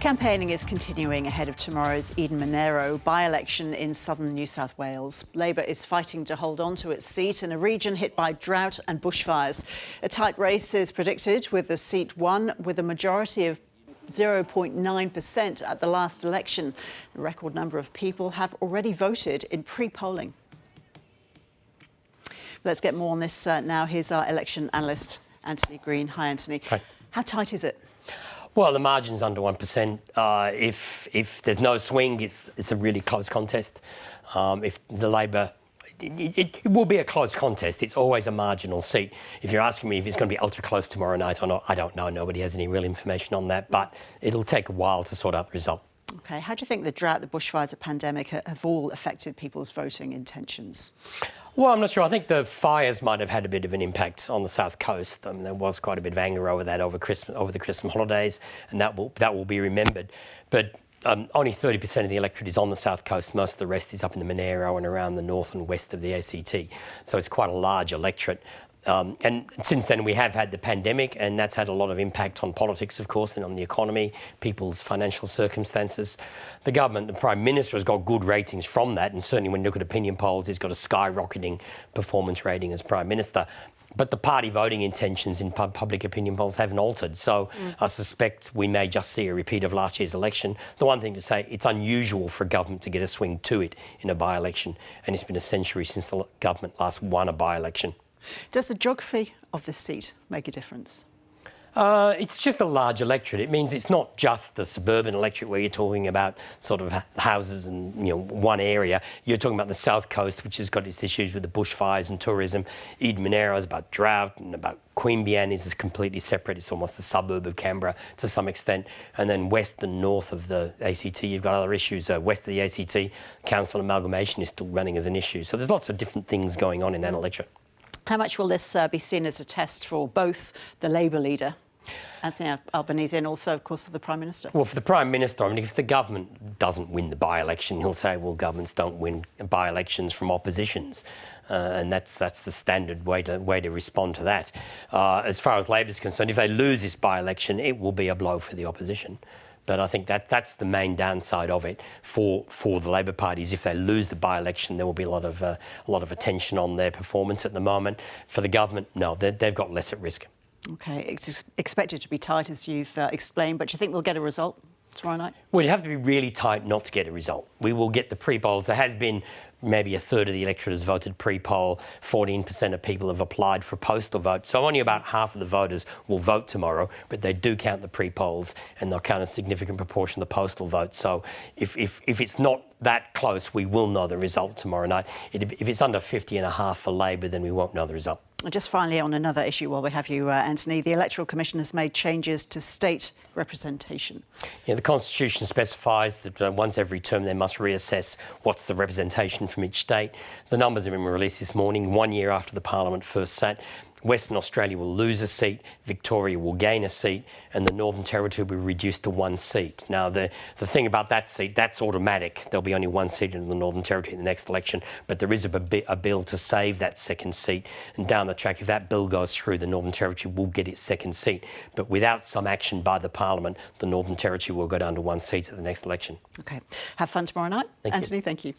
Campaigning is continuing ahead of tomorrow's Eden-Monaro by-election in southern New South Wales. Labor is fighting to hold on to its seat in a region hit by drought and bushfires. A tight race is predicted, with the seat won with a majority of 0.9% at the last election. A record number of people have already voted in pre-polling. Let's get more on this now. Here's our election analyst, Anthony Green. Hi, Anthony. Hi. How tight is it? Well, the margin's under 1%. If there's no swing, it's a really close contest. If the Labor, it will be a close contest. It's always a marginal seat. If you're asking me if it's going to be ultra close tomorrow night or not, I don't know. Nobody has any real information on that, but it'll take a while to sort out the result. OK. How do you think the drought, the bushfires, the pandemic have all affected people's voting intentions? Well, I'm not sure. I think the fires might have had a bit of an impact on the South Coast. I mean, there was quite a bit of anger over that over the Christmas holidays, and that will be remembered. But only 30% of the electorate is on the South Coast. Most of the rest is up in the Monaro and around the north and west of the ACT. So it's quite a large electorate. And since then, we have had the pandemic, and that's had a lot of impact on politics, of course, and on the economy, people's financial circumstances. The government, the Prime Minister, has got good ratings from that, and certainly when you look at opinion polls, he's got a skyrocketing performance rating as Prime Minister. But the party voting intentions in public opinion polls haven't altered. So I suspect we may just see a repeat of last year's election. The one thing to say, it's unusual for a government to get a swing to it in a by-election, and it's been a century since the government last won a by-election. Does the geography of this seat make a difference? It's just a large electorate. It means it's not just the suburban electorate where you're talking about sort of houses and, one area. You're talking about the South Coast, which has got its issues with the bushfires and tourism. Eden-Monaro is about drought, and about Queanbeyan is completely separate. It's almost a suburb of Canberra to some extent. And then west and north of the ACT, you've got other issues. West of the ACT, council amalgamation is still running as an issue. So there's lots of different things going on in that electorate. How much will this be seen as a test for both the Labor leader, Anthony Albanese, and also, of course, for the Prime Minister? Well, for the Prime Minister, I mean, if the government doesn't win the by-election, he'll say, well, governments don't win by-elections from oppositions. And that's the standard way to respond to that. As far as Labor's concerned, if they lose this by-election, it will be a blow for the opposition. But I think that's the main downside of it for the Labor Party is if they lose the by-election, there will be a lot of attention on their performance at the moment. For the government, no, they've got less at risk. OK, it's expected to be tight, as you've explained, but do you think we'll get a result tomorrow night? Well, it'd have to be really tight not to get a result. We will get the pre-polls. There has been maybe a third of the electorate has voted pre-poll. 14% of people have applied for postal vote. So only about half of the voters will vote tomorrow, but they do count the pre-polls and they'll count a significant proportion of the postal vote. So if it's not that close, we will know the result tomorrow night. If it's under 50.5 for Labor, then we won't know the result. And just finally, on another issue while we have you, Anthony, the Electoral Commission has made changes to state representation. Yeah, the Constitution specifies that once every term they must reassess what's the representation from each state. The numbers have been released this morning, 1 year after the Parliament first sat. Western Australia will lose a seat, Victoria will gain a seat, and the Northern Territory will be reduced to 1 seat. Now, the thing about that seat, that's automatic. There'll be only 1 seat in the Northern Territory in the next election, but there is a bill to save that second seat. And down the track, if that bill goes through, the Northern Territory will get its second seat. But without some action by the Parliament, the Northern Territory will go down to 1 seat at the next election. OK. Have fun tomorrow night. Anthony, thank you.